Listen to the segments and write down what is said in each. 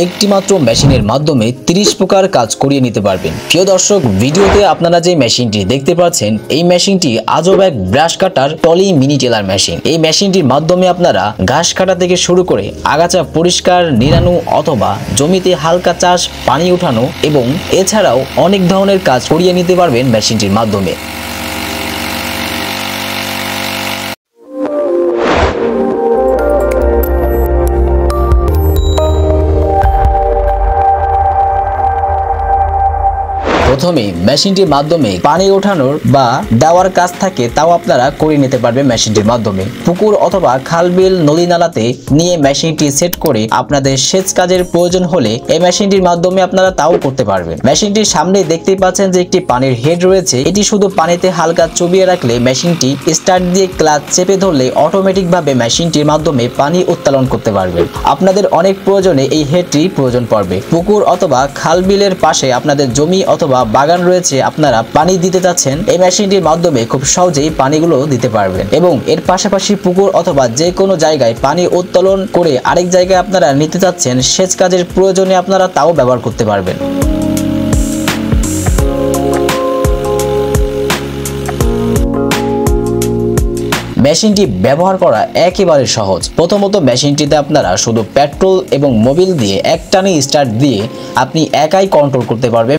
একটি মাত্র মেশিনের মাধ্যমে 30 প্রকার কাজ করিয়ে নিতে পারবেন। প্রিয় দর্শক, ভিডিওতে আপনারা যে মেশিনটি দেখতে পাচ্ছেন, এই মেশিনটি আজব এক ব্রাশ কাটার টলি মিনি টেলার মেশিন। এই মেশিনটির মাধ্যমে আপনারা ঘাস কাটা থেকে শুরু করে আগাছা পরিষ্কার, নিড়ানো অথবা জমিতে হালকা চাষ, পানি উঠানো এবং এছাড়াও অনেক ধরনের কাজ করিয়ে নিতে পারবেন মেশিনটির মাধ্যমে। প্রথমে মেশিনটির মাধ্যমে পানি ওঠানোর বা দেওয়ার কাজ থাকে, তাও আপনারা করে নিতে পারবেন মেশিনটির মাধ্যমে। পুকুর অথবা খাল, বিল, নদী নালাতে নিয়ে মেশিনটি সেট করে আপনাদের সেচ কাজের প্রয়োজন হলে এই মেশিনটির মাধ্যমে আপনারা তাও করতে পারবেন। মেশিনটির সামনে দেখতেই পাচ্ছেন যে একটি পানির হেড রয়েছে। এটি শুধু পানিতে হালকা চুবিয়ে রাখলে মেশিনটি স্টার্ট দিয়ে ক্লাচ চেপে ধরলে অটোমেটিক ভাবে মেশিনটির মাধ্যমে পানি উত্তোলন করতে পারবেন। আপনাদের অনেক প্রয়োজনে এই হেডটি প্রয়োজন পড়বে। পুকুর অথবা খাল, বিলের পাশে আপনাদের জমি অথবা বাগান রয়েছে, আপনারা পানি দিতে চাচ্ছেন, এই মেশিনটির মাধ্যমে খুব সহজেই পানিগুলো দিতে পারবেন এবং এর পাশাপাশি পুকুর অথবা যে কোনো জায়গায় পানি উত্তোলন করে আরেক জায়গায় আপনারা নিতে চাচ্ছেন, সেচ কাজের প্রয়োজনে আপনারা তাও ব্যবহার করতে পারবেন। মেশিনটি ব্যবহার করা একেবারে সহজ। প্রথমত মেশিনটিতে আপনারা শুধু পেট্রোল এবং মোবিল দিয়ে একটানে স্টার্ট দিয়ে আপনি একাই কন্ট্রোল করতে পারবেন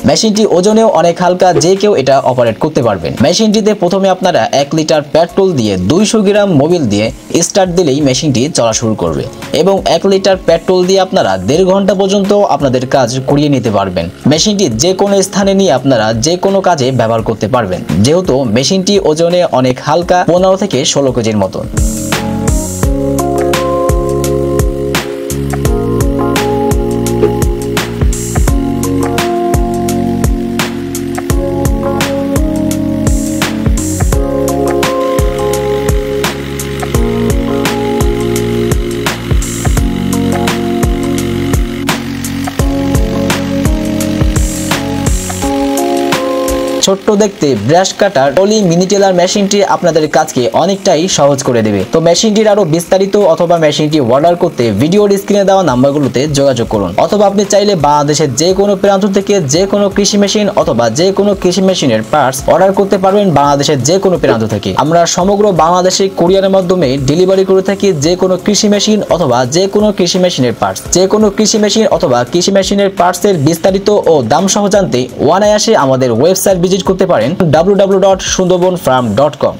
মেশিনটি ওজনেও অনেক হালকা, যে কেউ এটা অপারেট করতে পারবেন। মেশিনটিতে প্রথমে আপনারা 1 লিটার পেট্রোল দিয়ে 200 গ্রাম মোবিল দিয়ে স্টার্ট দিলেই মেশিনটি চলা শুরু করবে এবং 1 লিটার পেট্রোল দিয়ে আপনারা 1.5 ঘন্টা পর্যন্ত আপনাদের কাজ করিয়ে নিতে পারবেন। মেশিনটি যে কোনো স্থানে নিয়ে আপনারা যে কোনো কাজে ব্যবহার করতে পারবেন, যেহেতু মেশিনটি ওজনে অনেক হালকা, 15 থেকে 16 কেজির মতন। ছোট্ট দেখতে ব্রাশ কাটার টলি মিনি টেলার মেশিনটি আপনাদের কাজকে অনেকটাই সহজ করে দেবে। তো মেশিনটির আরো বিস্তারিত অথবা মেশিনটি অর্ডার করতে ভিডিওর স্ক্রিনে দেওয়া নাম্বারগুলোতে যোগাযোগ করুন, অথবা আপনি চাইলে বাংলাদেশের যে কোনো প্রান্ত থেকে যে কোনো কৃষি মেশিন অথবা যে কোনো কৃষি মেশিনের পার্টস অর্ডার করতে পারবেন বাংলাদেশের যে কোনো প্রান্ত থেকে। আমরা সমগ্র বাংলাদেশে কুরিয়ারের মাধ্যমে ডেলিভারি করে থাকি যে কোনো কৃষি মেশিন অথবা যে কোনো কৃষি মেশিনের পার্টস। যে কোনো কৃষি মেশিন অথবা কৃষি মেশিনের পার্টসের বিস্তারিত ও দাম সহ জানতে অনায়াসে আমাদের ওয়েবসাইট ভিজিট করতে পারেন www.sundorbonfarm.com।